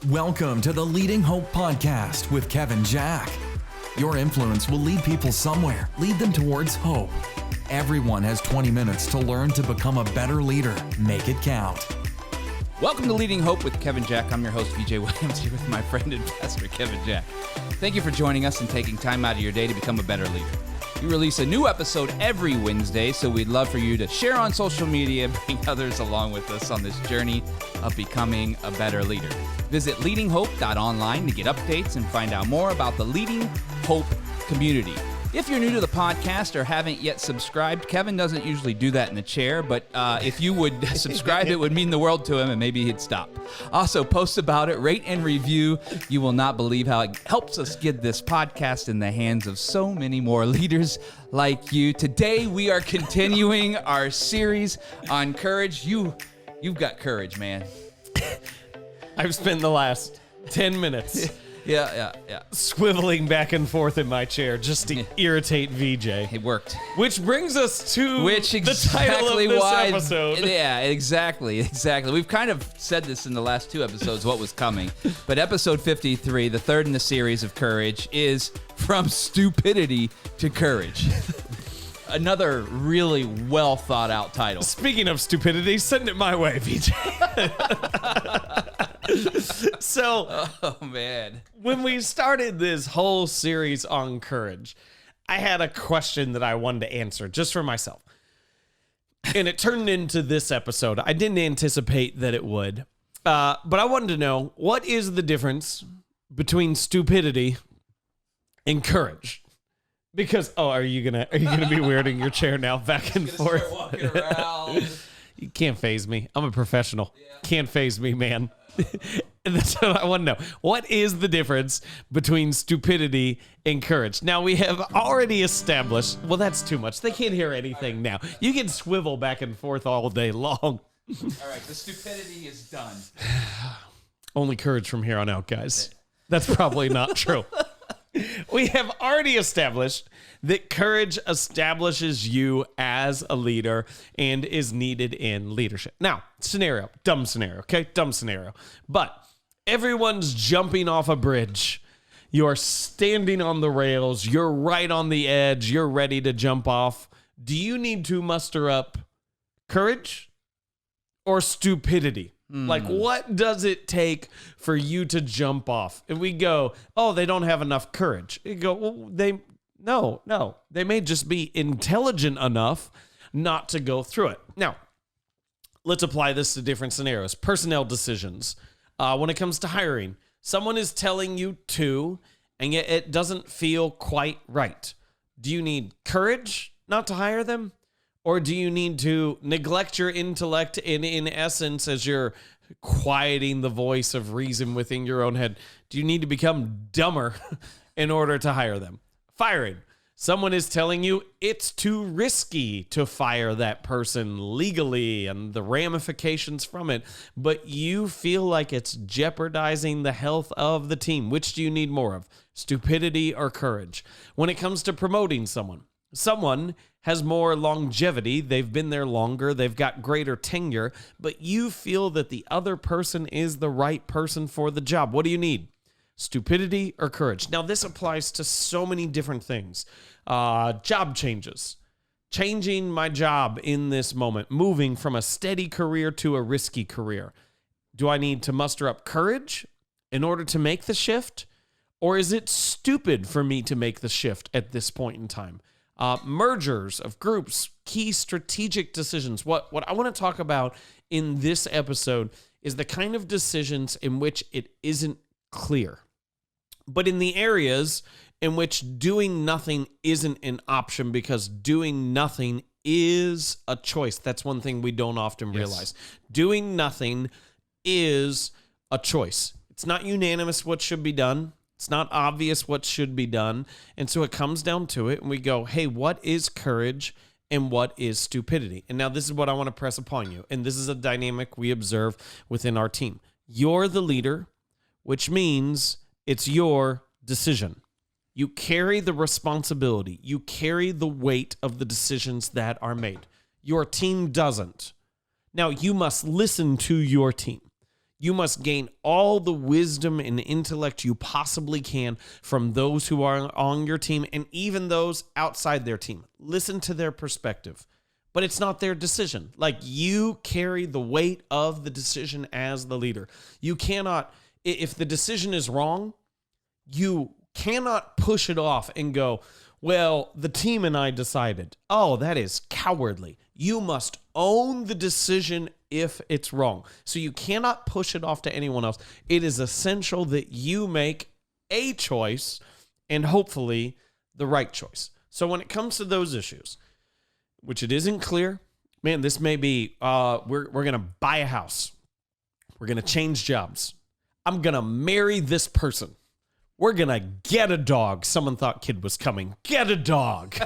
Welcome to the Leading Hope Podcast with Kevin Jack. Your influence will lead people somewhere, lead them towards hope. Everyone has 20 minutes to learn to become a better leader. Make it count. Welcome to Leading Hope with Kevin Jack. I'm your host, VJ Williams, here with my friend and pastor, Kevin Jack. Thank you for joining us and taking time out of your day to become a better leader. We release a new episode every Wednesday, so we'd love for you to share on social media and bring others along with us on this journey of becoming a better leader. Visit leadinghope.online to get updates and find out more about the Leading Hope community. If you're new to the podcast or haven't yet subscribed, Kevin doesn't usually do that in the chair, but if you would subscribe, it would mean the world to him, and maybe he'd stop. Also, post about it, rate and review. You will not believe how it helps us get this podcast in the hands of so many more leaders like you. Today, we are continuing our series on courage. You've got courage, man. I've spent the last 10 minutes Yeah. swiveling back and forth in my chair just to irritate VJ. It worked. Which brings us to the title of this episode. Yeah, exactly. We've kind of said this in the last two episodes, what was coming. But episode 53, the third in the series of courage, is From Stupidity to Courage. Another really well thought out title. Speaking of stupidity, send it my way, VJ. So, Oh, man. when we started this whole series on courage, I had a question that I wanted to answer just for myself. And it turned into this episode. I didn't anticipate that it would. But I wanted to know, what is the difference between stupidity and courage? Because, are you gonna be weirding your chair now back and forth? Start walking around. You can't phase me. I'm a professional. Can't phase me, man. And that's what I want to know. What is the difference between stupidity and courage? Now, we have already established, well, that's too much. They can't hear anything now. You can swivel back and forth all day long. All right, the stupidity is done. Only courage from here on out, guys. That's probably not true. We have already established that courage establishes you as a leader and is needed in leadership. Now, dumb scenario. But everyone's jumping off a bridge. You're standing on the rails. You're right on the edge. You're ready to jump off. Do you need to muster up courage or stupidity? Like, what does it take for you to jump off? If we go, they don't have enough courage. You go, well, no. They may just be intelligent enough not to go through it. Now, let's apply this to different scenarios. Personnel decisions. When it comes to hiring, someone is telling you to, and yet it doesn't feel quite right. Do you need courage not to hire them? Or do you need to neglect your intellect and, in essence, as you're quieting the voice of reason within your own head, do you need to become dumber in order to hire them? Firing. Someone is telling you it's too risky to fire that person legally and the ramifications from it, but you feel like it's jeopardizing the health of the team. Which do you need more of, stupidity or courage? When it comes to promoting someone has more longevity, they've been there longer, they've got greater tenure, but you feel that the other person is the right person for the job. What do you need? Stupidity or courage? Now, this applies to so many different things. Job changes. Changing my job in this moment, moving from a steady career to a risky career. Do I need to muster up courage in order to make the shift? Or is it stupid for me to make the shift at this point in time? Mergers of groups, key strategic decisions. What I want to talk about in this episode is the kind of decisions in which it isn't clear, but in the areas in which doing nothing isn't an option because doing nothing is a choice. That's one thing we don't often realize. Doing nothing is a choice. It's not unanimous what should be done. It's not obvious what should be done. And so it comes down to it, and we go, hey, what is courage and what is stupidity? And now this is what I want to press upon you. And this is a dynamic we observe within our team. You're the leader, which means it's your decision. You carry the responsibility. You carry the weight of the decisions that are made. Your team doesn't. Now, you must listen to your team. You must gain all the wisdom and intellect you possibly can from those who are on your team and even those outside their team. Listen to their perspective, but it's not their decision. Like, you carry the weight of the decision as the leader. You cannot, if the decision is wrong, you cannot push it off and go, well, the team and I decided. Oh, that is cowardly. You must own the decision if it's wrong. So you cannot push it off to anyone else. It is essential that you make a choice and hopefully the right choice. So when it comes to those issues, which it isn't clear, man, this may be, we're going to buy a house. We're going to change jobs. I'm going to marry this person. We're going to get a dog. Someone thought kid was coming. Get a dog.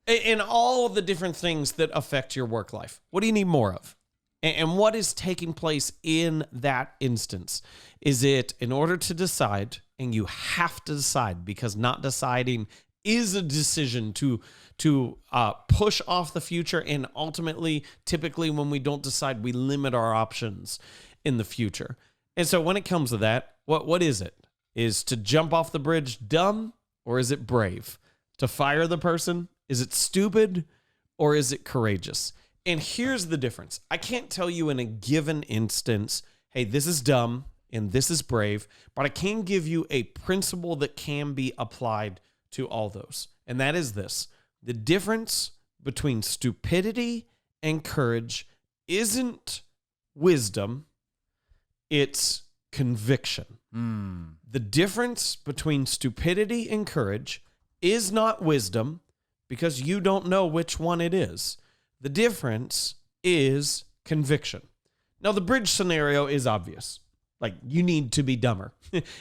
And all of the different things that affect your work life. What do you need more of? And what is taking place in that instance? Is it in order to decide, and you have to decide because not deciding is a decision to push off the future, and ultimately, typically when we don't decide, we limit our options in the future. And so when it comes to that, what is it? Is to jump off the bridge dumb, or is it brave? To fire the person, is it stupid, or is it courageous? And here's the difference. I can't tell you in a given instance, hey, this is dumb and this is brave, but I can give you a principle that can be applied to all those. And that is this. The difference between stupidity and courage isn't wisdom, it's conviction. The difference between stupidity and courage is not wisdom, because you don't know which one it is. The difference is conviction. Now, the bridge scenario is obvious. Like, you need to be dumber.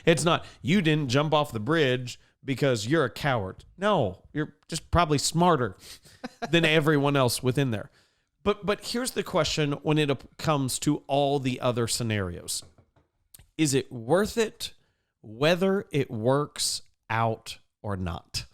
It's not, you didn't jump off the bridge because you're a coward. No, you're just probably smarter than everyone else within there. But here's the question when it comes to all the other scenarios. Is it worth it whether it works out or not?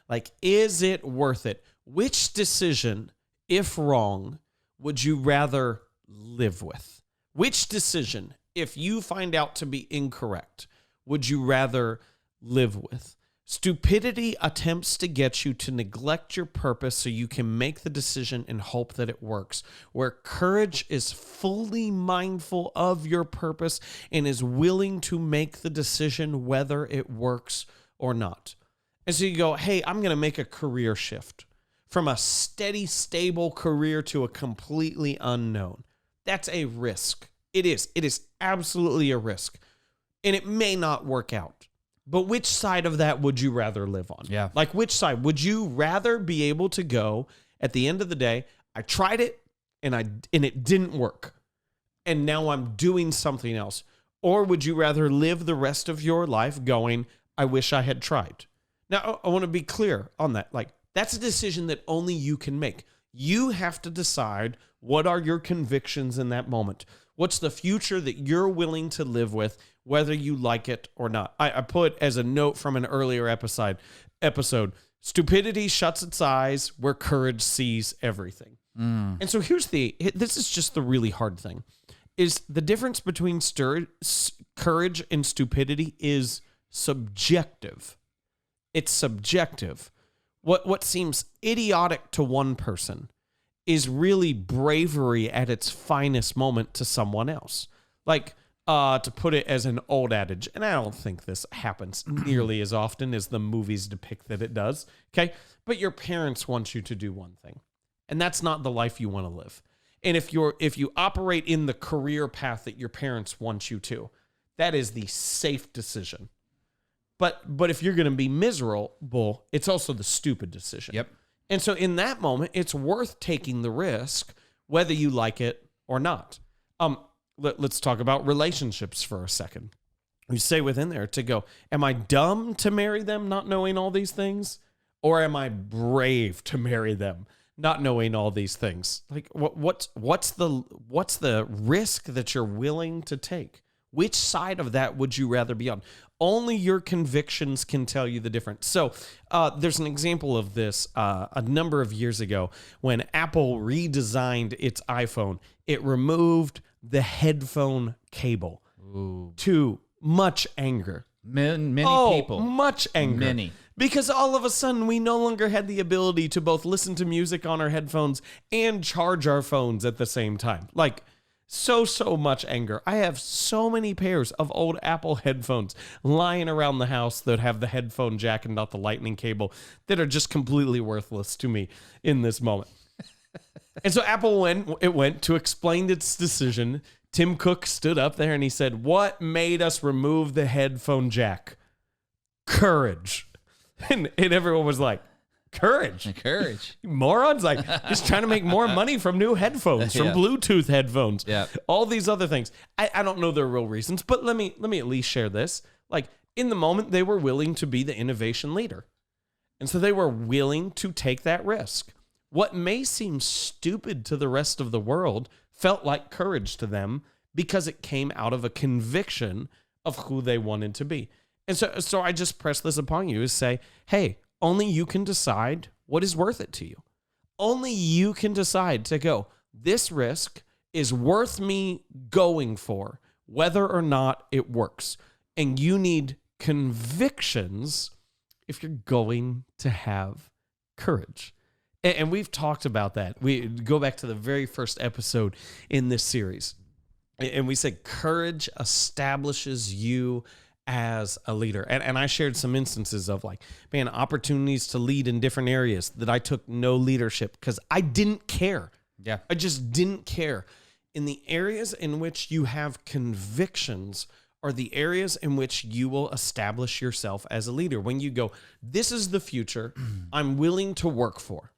Like, is it worth it? Which decision, if wrong, would you rather live with? Which decision, if you find out to be incorrect, would you rather live with? Stupidity attempts to get you to neglect your purpose so you can make the decision and hope that it works, where courage is fully mindful of your purpose and is willing to make the decision whether it works or not. And so you go, hey, I'm going to make a career shift from a steady, stable career to a completely unknown. That's a risk. It is. It is absolutely a risk. And it may not work out. But which side of that would you rather live on? Yeah. Like, which side? Would you rather be able to go, at the end of the day, I tried it and it didn't work, and now I'm doing something else? Or would you rather live the rest of your life going, I wish I had tried? Now, I want to be clear on that. Like, that's a decision that only you can make. You have to decide what are your convictions in that moment. What's the future that you're willing to live with, whether you like it or not? I put as a note from an earlier episode, stupidity shuts its eyes where courage sees everything. And so this is just the really hard thing, is the difference between courage and stupidity is subjective. It's subjective. What seems idiotic to one person is really bravery at its finest moment to someone else. Like, to put it as an old adage, and I don't think this happens nearly as often as the movies depict that it does, okay? But your parents want you to do one thing, and that's not the life you want to live. And if you operate in the career path that your parents want you to, that is the safe decision. But if you're going to be miserable, it's also the stupid decision. Yep. And so in that moment, it's worth taking the risk, whether you like it or not. Let's talk about relationships for a second. You say within there to go, am I dumb to marry them not knowing all these things? Or am I brave to marry them not knowing all these things? Like, what's the risk that you're willing to take? Which side of that would you rather be on? Only your convictions can tell you the difference. So there's an example of this a number of years ago when Apple redesigned its iPhone. It removed the headphone cable. Ooh. To much anger. Many people. Much anger. Many. Because all of a sudden we no longer had the ability to both listen to music on our headphones and charge our phones at the same time. Like, so much anger. I have so many pairs of old Apple headphones lying around the house that have the headphone jack and not the lightning cable that are just completely worthless to me in this moment. And so Apple, when it went to explain its decision, Tim Cook stood up there and he said, "What made us remove the headphone jack? Courage." And everyone was like, courage. Morons. Like, he's trying to make more money from new headphones, from Bluetooth headphones, all these other things. I don't know their real reasons, but let me at least share this. Like, in the moment, they were willing to be the innovation leader. And so they were willing to take that risk. What may seem stupid to the rest of the world felt like courage to them because it came out of a conviction of who they wanted to be. And so I just press this upon you, is say, hey, only you can decide what is worth it to you. Only you can decide to go, this risk is worth me going for, whether or not it works. And you need convictions if you're going to have courage. And we've talked about that. We go back to the very first episode in this series. And we said courage establishes you as a leader. And I shared some instances of like, man, opportunities to lead in different areas that I took no leadership because I didn't care. Yeah. I just didn't care. In the areas in which you have convictions are the areas in which you will establish yourself as a leader. When you go, this is the future I'm willing to work for.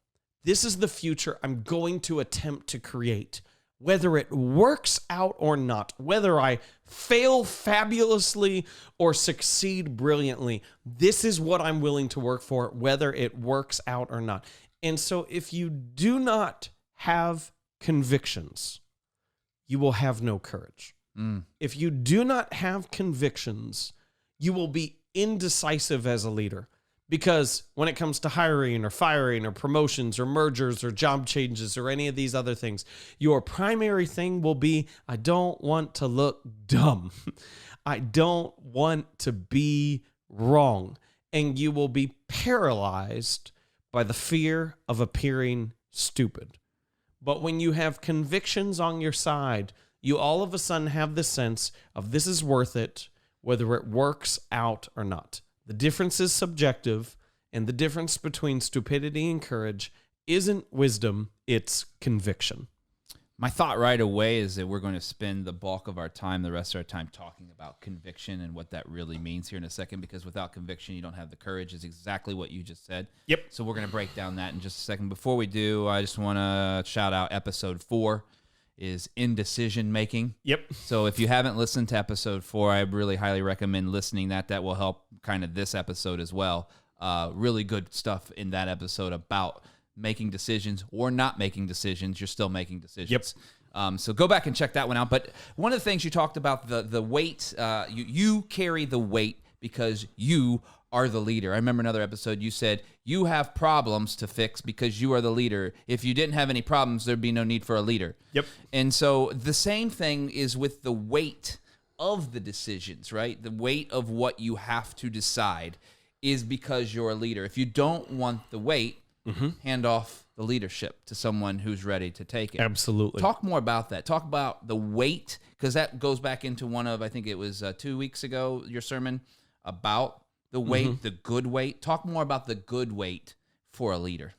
This is the future I'm going to attempt to create. Whether it works out or not, whether I fail fabulously or succeed brilliantly, this is what I'm willing to work for, whether it works out or not. And so if you do not have convictions, you will have no courage. If you do not have convictions, you will be indecisive as a leader. Because when it comes to hiring or firing or promotions or mergers or job changes or any of these other things, your primary thing will be, I don't want to look dumb. I don't want to be wrong. And you will be paralyzed by the fear of appearing stupid. But when you have convictions on your side, you all of a sudden have the sense of this is worth it, whether it works out or not. The difference is subjective, and the difference between stupidity and courage isn't wisdom, it's conviction. My thought right away is that we're going to spend the bulk of our time, the rest of our time, talking about conviction and what that really means here in a second, because without conviction, you don't have the courage, is exactly what you just said. Yep. So we're going to break down that in just a second. Before we do, I just want to shout out episode 4 is indecision making. Yep. So if you haven't listened to episode 4, I really highly recommend listening. That will help kind of this episode as well. Really good stuff in that episode about making decisions or not making decisions. You're still making decisions. Yep. So go back and check that one out. But one of the things you talked about, the weight, you carry the weight because you are the leader. I remember another episode you said you have problems to fix because you are the leader. If you didn't have any problems, there'd be no need for a leader. Yep. And so the same thing is with the weight of the decisions, right? The weight of what you have to decide is because you're a leader. If you don't want the weight, hand off the leadership to someone who's ready to take it. Absolutely. Talk more about that. Talk about the weight, because that goes back into one of, I think it was 2 weeks ago, your sermon about the weight, the good weight. Talk more about the good weight for a leader.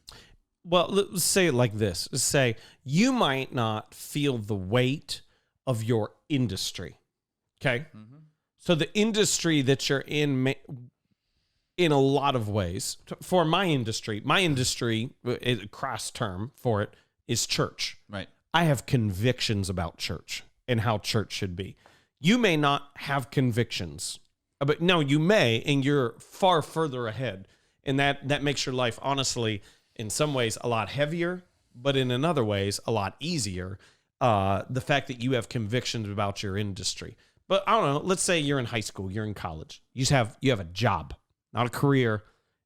Well, let's say it like this. Let's say you might not feel the weight of your industry. Okay? So the industry that you're in a lot of ways, for my industry, a cross term for it is church. Right. I have convictions about church and how church should be. You may not have convictions, but no, you may, and you're far further ahead. And that makes your life, honestly, in some ways a lot heavier, but in another ways a lot easier. The fact that you have convictions about your industry. But I don't know, let's say you're in high school, you're in college. You have a job, not a career.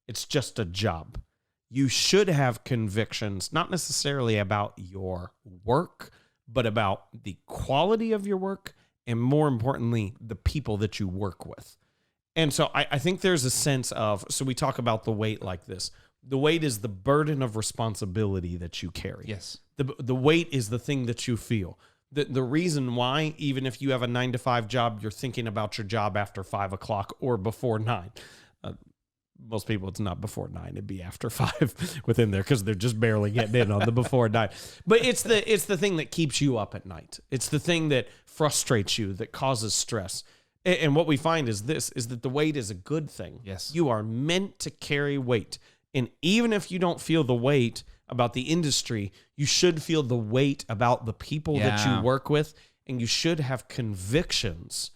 It's just a job. You should have convictions, not necessarily about your work, but about the quality of your work and, more importantly, the people that you work with. And so I think there's a sense of, so we talk about the weight like this. The weight is the burden of responsibility that you carry. Yes. The weight is the thing that you feel. The reason why, even if you have a 9-to-5 job, you're thinking about your job after 5 o'clock or before 9. Most people, it's not before 9. It'd be after 5 within there because they're just barely getting in on the before 9. But it's the thing that keeps you up at night. It's the thing that frustrates you, that causes stress. And what we find is that the weight is a good thing. Yes. You are meant to carry weight. And even if you don't feel the weight about the industry, you should feel the weight about the people that you work with. And you should have convictions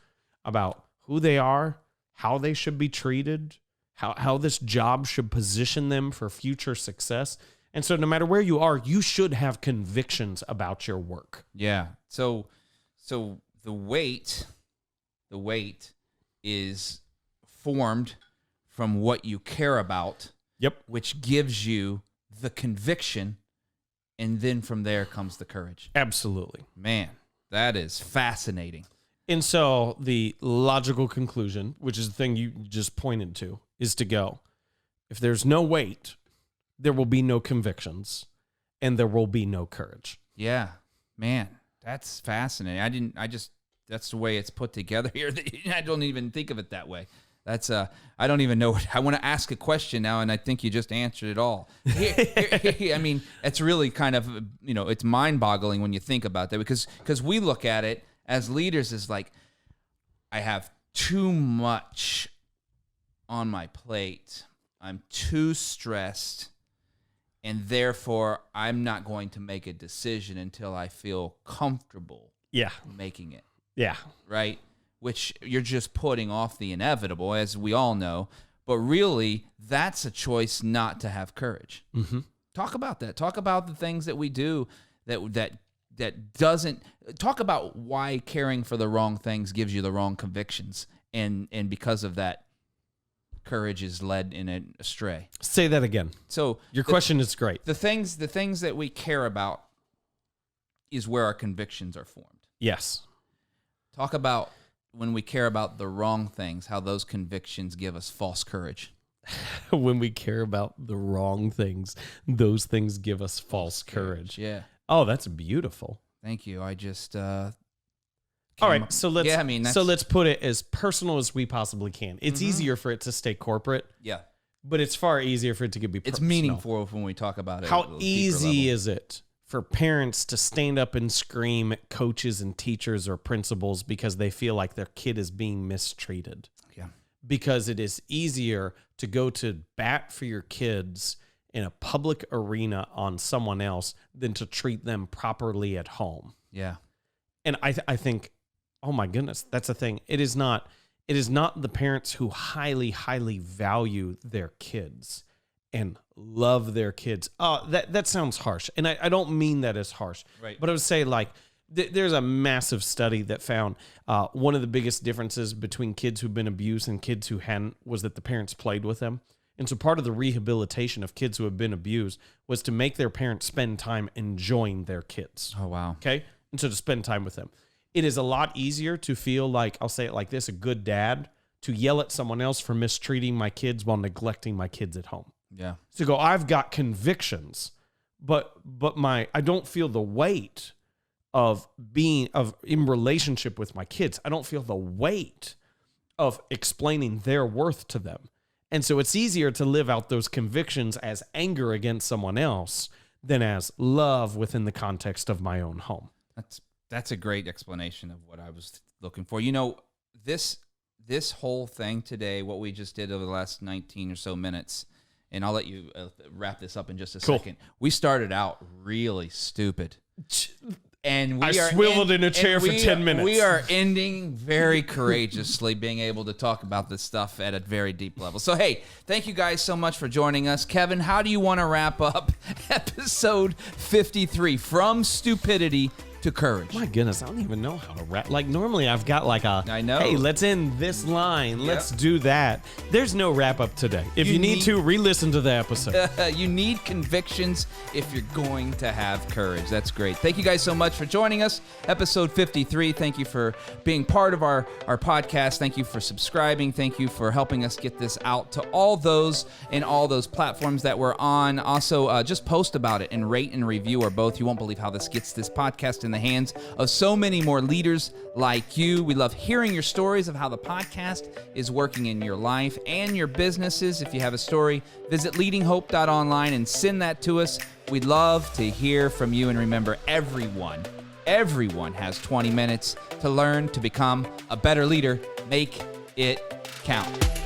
about who they are, how they should be treated, how this job should position them for future success. And so no matter where you are, you should have convictions about your work. Yeah. So the weight is formed from what you care about. Yep. Which gives you the conviction, and then from there comes the courage. Absolutely. Man, that is fascinating. And so the logical conclusion, which is the thing you just pointed to, is to go, if there's no weight, there will be no convictions, and there will be no courage. Yeah, man, that's fascinating. That's the way it's put together here. I don't even think of it that way. That's I don't even know. I want to ask a question now, and I think you just answered it all. I mean, it's really kind of, it's mind-boggling when you think about that, because we look at it as leaders as like, I have too much on my plate. I'm too stressed, and therefore I'm not going to make a decision until I feel comfortable making it. Yeah. Right? Which you're just putting off the inevitable, as we all know. But really, that's a choice not to have courage. Mm-hmm. Talk about that. Talk about the things that we do that doesn't. Talk about why caring for the wrong things gives you the wrong convictions, and because of that, courage is led in an astray. Say that again. So your question is great. The things that we care about is where our convictions are formed. Yes. Talk about when we care about the wrong things, how those convictions give us false courage. When we care about the wrong things, those things give us false courage. Yeah. Oh, that's beautiful. Thank you. I just all right, so let's put it as personal as we possibly can. It's easier for it to stay corporate. Yeah. But it's far easier for it to be personal. It's meaningful when we talk about it. How easy is it for parents to stand up and scream at coaches and teachers or principals because they feel like their kid is being mistreated? Yeah. Because it is easier to go to bat for your kids in a public arena on someone else than to treat them properly at home. Yeah. And I think, oh my goodness, that's the thing. It is not the parents who highly, highly value their kids and love their kids. Oh, that sounds harsh. And I don't mean that as harsh. Right. But I would say, like, there's a massive study that found one of the biggest differences between kids who've been abused and kids who hadn't was that the parents played with them. And so part of the rehabilitation of kids who have been abused was to make their parents spend time enjoying their kids. Oh, wow. Okay? And so to spend time with them. It is a lot easier to feel like, I'll say it like this, a good dad, to yell at someone else for mistreating my kids while neglecting my kids at home. Yeah. So go, I've got convictions, but I don't feel the weight of being in relationship with my kids. I don't feel the weight of explaining their worth to them. And so it's easier to live out those convictions as anger against someone else than as love within the context of my own home. That's a great explanation of what I was looking for. This whole thing today, what we just did over the last 19 or so minutes, and I'll let you wrap this up in just a second. We started out really stupid. And I swiveled in a chair for 10 minutes. We are ending very courageously, being able to talk about this stuff at a very deep level. So, hey, thank you guys so much for joining us. Kevin, how do you want to wrap up episode 53, From Stupidity to courage. My goodness, I don't even know how to rap. Like, normally I've got like a, I know. Hey, let's end this line. Let's do that. There's no wrap up today. If you need to, re-listen to the episode. You need convictions if you're going to have courage. That's great. Thank you guys so much for joining us. Episode 53. Thank you for being part of our podcast. Thank you for subscribing. Thank you for helping us get this out to all those in all those platforms that we're on. Also, just post about it and rate and review or both. You won't believe how this gets this podcast in the hands of so many more leaders like you. We love hearing your stories of how the podcast is working in your life and your businesses. If you have a story, visit leadinghope.online and send that to us. We'd love to hear from you. And remember, everyone has 20 minutes to learn to become a better leader. Make it count.